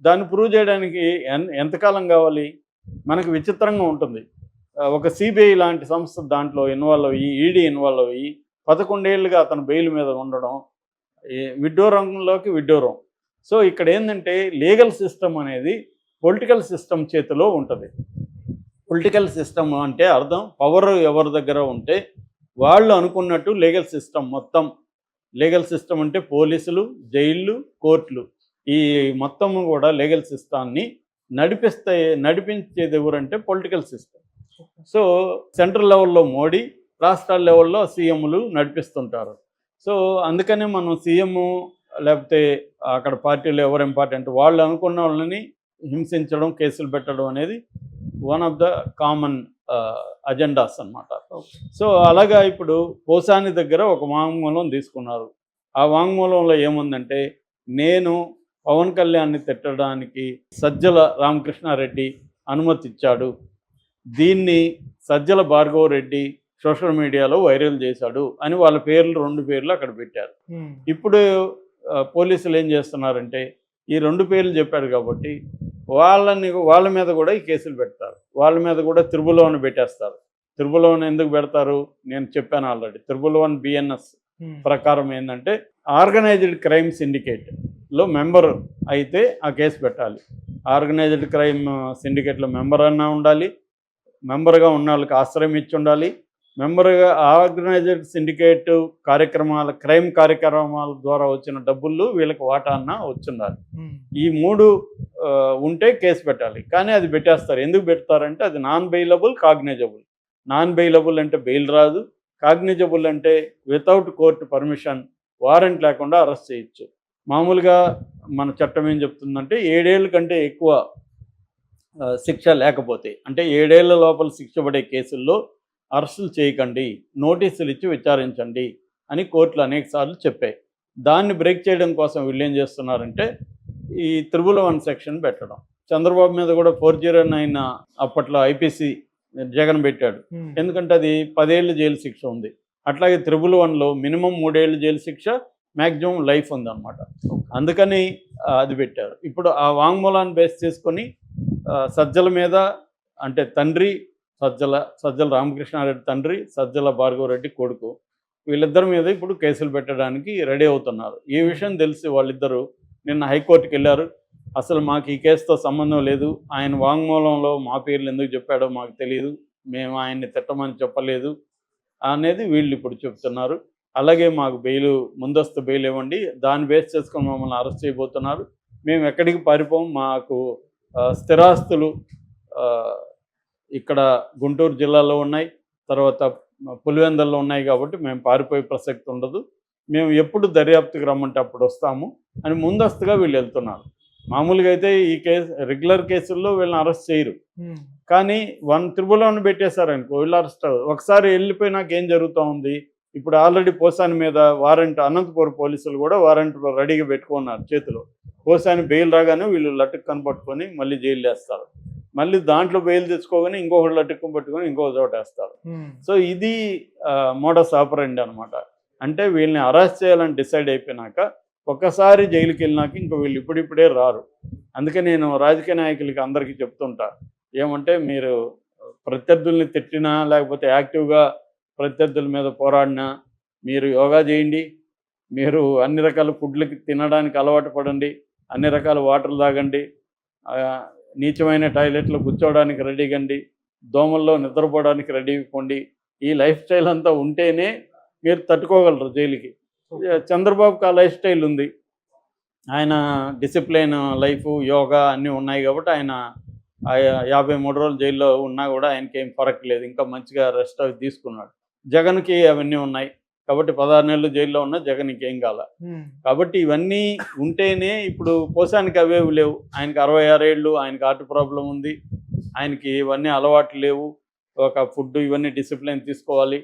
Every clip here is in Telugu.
దాన్ని ప్రూవ్ చేయడానికి ఎంతకాలం కావాలి? మనకు విచిత్రంగా ఉంటుంది. ఒక సిబిఐ లాంటి సంస్థ దాంట్లో ఇన్వాల్వ్ అయ్యి, ఈడీ ఇన్వాల్వ్ అయ్యి 11 ఏళ్లుగా అతను బెయిల్ మీద ఉండడం విడ్డూరంలోకి విడ్డూరం. సో ఇక్కడ ఏంటంటే లీగల్ సిస్టమ్ అనేది పొలిటికల్ సిస్టమ్ చేతిలో ఉంటుంది. పొలిటికల్ సిస్టమ్ అంటే అర్థం పవర్ ఎవరి దగ్గర ఉంటే వాళ్ళు అనుకున్నట్టు లీగల్ సిస్టమ్ మొత్తం. లీగల్ సిస్టమ్ అంటే పోలీసులు, జైళ్ళు, కోర్టులు, ఈ మొత్తం కూడా లీగల్ సిస్టాన్ని నడిపించేది ఎవరంటే పొలిటికల్ సిస్టమ్. సో సెంట్రల్ లెవెల్లో మోడీ, రాష్ట్రాల లెవెల్లో సీఎంలు నడిపిస్తుంటారు. సో అందుకనే మనం సీఎం లేకపోతే అక్కడ పార్టీలో ఎవరు ఇంపార్టెంట్ వాళ్ళు అనుకున్న వాళ్ళని హింసించడం, కేసులు పెట్టడం అనేది one of the common agendas అన్నమాట. సో అలాగా ఇప్పుడు పోసాని దగ్గర ఒక వాంగ్మూలం తీసుకున్నారు. ఆ వాంగ్మూలంలో ఏముందంటే, నేను పవన్ కళ్యాణ్ని తిట్టడానికి సజ్జల రామకృష్ణారెడ్డి అనుమతి ఇచ్చాడు, దీన్ని సజ్జల భార్గవరెడ్డి సోషల్ మీడియాలో వైరల్ చేశాడు అని వాళ్ళ పేర్లు 2 పేర్లు అక్కడ పెట్టారు. ఇప్పుడు పోలీసులు ఏం చేస్తున్నారంటే, ఈ 2 పేర్లు చెప్పాడు కాబట్టి వాళ్ళ మీద కూడా ఈ కేసులు పెడతారు. వాళ్ళ మీద కూడా త్రిబుల్ 1 పెట్టేస్తారు. త్రిబుల్ 1 ఎందుకు పెడతారు? నేను చెప్పాను ఆల్రెడీ. త్రిబుల్ 1 బిఎన్ఎస్ ప్రకారం ఏంటంటే, ఆర్గనైజ్డ్ క్రైమ్ సిండికేట్లో మెంబర్ అయితే ఆ కేసు పెట్టాలి. ఆర్గనైజ్డ్ క్రైమ్ సిండికేట్లో మెంబర్ అన్నా ఉండాలి, మెంబర్గా ఉన్న వాళ్ళకి ఆశ్రయం ఇచ్చి ఉండాలి, మెంబర్గా ఆర్గనైజ్డ్ సిండికేట్ క్రైమ్ కార్యక్రమాల ద్వారా వచ్చిన డబ్బులు వీళ్ళకి వాటా అన్న వచ్చుండాలి. ఈ 3 ఉంటే కేసు పెట్టాలి. కానీ అది పెట్టేస్తారు. ఎందుకు పెడతారంటే అది non bailable, cognisable. Non bailable అంటే బెయిల్ రాదు, కాగ్నిజబుల్ అంటే వితౌట్ కోర్టు పర్మిషన్ వారెంట్ లేకుండా అరెస్ట్ చేయొచ్చు. మామూలుగా మన చట్టం ఏం చెప్తుందంటే 7 ఏళ్ళ కంటే ఎక్కువ శిక్ష లేకపోతే, అంటే 7 ఏళ్ల లోపల శిక్ష పడే కేసుల్లో అరెస్టులు చేయకండి, నోటీసులు ఇచ్చి విచారించండి అని కోర్టులు అనేకసార్లు చెప్పాయి. దాన్ని బ్రేక్ చేయడం కోసం వీళ్ళు ఏం చేస్తున్నారంటే ఈ త్రిబుల్ 1 సెక్షన్ పెట్టడం. చంద్రబాబు మీద కూడా 409 అప్పట్లో ఐపీసీ జగన్ పెట్టాడు. ఎందుకంటే అది 10 ఏళ్ళు జైలు శిక్ష ఉంది. అట్లాగే త్రిబుల్ 1లో మినిమం 3 ఏళ్ళు జైలు శిక్ష, మ్యాక్సిమం లైఫ్ ఉందన్నమాట. అందుకని అది పెట్టారు. ఇప్పుడు ఆ వాంగ్మూలాన్ని బేస్ చేసుకొని సజ్జల మీద, అంటే తండ్రి సజ్జల రామకృష్ణారెడ్డి తండ్రి, సజ్జల భార్గవరెడ్డి కొడుకు, వీళ్ళిద్దరి మీద ఇప్పుడు కేసులు పెట్టడానికి రెడీ అవుతున్నారు. ఈ విషయం తెలిసి వాళ్ళిద్దరూ నిన్న హైకోర్టుకి వెళ్ళారు. అసలు మాకు ఈ కేసుతో సంబంధం లేదు, ఆయన వాంగ్మూలంలో మా పేర్లు ఎందుకు చెప్పాడో మాకు తెలియదు, మేము ఆయన్ని తిట్టమని చెప్పలేదు అనేది వీళ్ళు ఇప్పుడు చెప్తున్నారు. అలాగే మాకు ముందస్తు బెయిల్ ఇవ్వండి, దాన్ని బేస్ చేసుకొని మమ్మల్ని అరెస్ట్ చేయబోతున్నారు, మేము ఎక్కడికి పారిపోం, మాకు స్థిరాస్తులు ఇక్కడ గుంటూరు జిల్లాలో ఉన్నాయి, తర్వాత పులివెందుల్లో ఉన్నాయి కాబట్టి మేము పారిపోయే ప్రసక్తి ఉండదు, మేము ఎప్పుడు దర్యాప్తుకి రమ్మంటే అప్పుడు వస్తాము అని ముందస్తుగా వీళ్ళు వెళ్తున్నారు. మామూలుగా అయితే ఈ రెగ్యులర్ కేసుల్లో వీళ్ళని అరెస్ట్ చేయరు. కానీ 1 త్రిబుల్ 1 పెట్టేశారనుకో వీళ్ళు అరెస్ట్ అవ్వరు. ఒకసారి వెళ్ళిపోయినాక ఏం జరుగుతూ ఉంది, ఇప్పుడు ఆల్రెడీ పోసాని మీద వారెంట్, అనంతపురం పోలీసులు కూడా వారెంట్ రెడీగా పెట్టుకున్నారు చేతిలో. పోసాని బెయిల్ రాగానే వీళ్ళు లట్టుకు కనపట్టుకొని మళ్ళీ జైలు వేస్తారు. మళ్ళీ దాంట్లో బెయిల్ తెచ్చుకోగానే ఇంకొకటి లట్టుకు పట్టుకొని ఇంకొక చోట వేస్తారు. సో ఇది మోడస్ ఆపరెండి అనమాట. అంటే వీళ్ళని అరెస్ట్ చేయాలని డిసైడ్ అయిపోయినాక ఒక్కసారి జైలుకి వెళ్ళినాక ఇంక వీళ్ళు ఇప్పుడిప్పుడే రారు. అందుకే నేను రాజకీయ నాయకులకి అందరికీ చెప్తుంటా, ఏమంటే మీరు ప్రత్యర్థుల్ని తిట్టినా లేకపోతే యాక్టివ్గా ప్రత్యర్థుల మీద పోరాడినా మీరు యోగా చేయండి, మీరు అన్ని రకాల ఫుడ్లకి తినడానికి అలవాటు పడండి, అన్ని రకాల వాటర్ తాగండి, నీచమైన టాయిలెట్లో కూర్చోవడానికి రెడీగండి, దోమల్లో నిద్రపోవడానికి రెడీ పొండి, ఈ లైఫ్ స్టైల్ అంతా ఉంటేనే మీరు తట్టుకోగలరు జైలుకి. చంద్రబాబుకి ఆ లైఫ్ స్టైల్ ఉంది, ఆయన డిసిప్లిన్ లైఫ్, యోగా అన్నీ ఉన్నాయి కాబట్టి ఆయన 53 రోజులు జైల్లో ఉన్నా కూడా ఆయనకి ఏం ఫరక్ లేదు, ఇంకా మంచిగా రెస్ట్ అవి తీసుకున్నాడు. జగన్కి అవన్నీ ఉన్నాయి కాబట్టి 16 నెలలు జైల్లో ఉన్న జగన్కి ఏం కాల. కాబట్టి ఇవన్నీ ఉంటేనే, ఇప్పుడు పోసానికి అవేవి లేవు, ఆయనకి 66 ఏళ్ళు, ఆయనకి హార్ట్ ప్రాబ్లం ఉంది, ఆయనకి ఇవన్నీ అలవాట్లు లేవు, ఒక ఫుడ్ ఇవన్నీ డిసిప్లిన్ తీసుకోవాలి,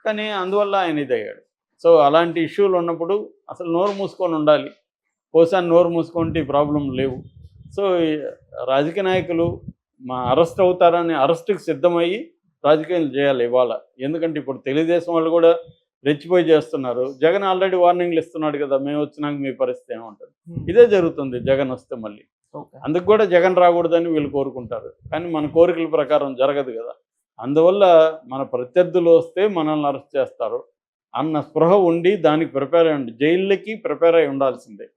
కానీ అందువల్ల ఆయన ఇదయ్యాడు. సో అలాంటి ఇష్యూలు ఉన్నప్పుడు అసలు నోరు మూసుకొని ఉండాలి. పోసాని నోరు మూసుకుంటే ఈ ప్రాబ్లం లేవు. సో రాజకీయ నాయకులు అరెస్ట్ అవుతారని అరెస్ట్కి సిద్ధమయ్యి రాజకీయాలు చేయాలి ఇవాళ. ఎందుకంటే ఇప్పుడు తెలుగుదేశం వాళ్ళు కూడా రెచ్చిపోయి చేస్తున్నారు. జగన్ ఆల్రెడీ వార్నింగ్లు ఇస్తున్నాడు కదా, మేము వచ్చినాక మీ పరిస్థితి ఏముంటుంది. ఇదే జరుగుతుంది జగన్ వస్తే మళ్ళీ. ఓకే. అందుకు కూడా జగన్ రాకూడదని వీళ్ళు కోరుకుంటారు, కానీ మన కోరికల ప్రకారం జరగదు కదా. అందువల్ల మన ప్రత్యర్థులు వస్తే మనల్ని అరెస్ట్ చేస్తారు అన్న స్పృహ ఉండి దానికి ప్రిపేర్ అయ్యండి, జైళ్ళకి ప్రిపేర్ అయి ఉండాల్సిందే.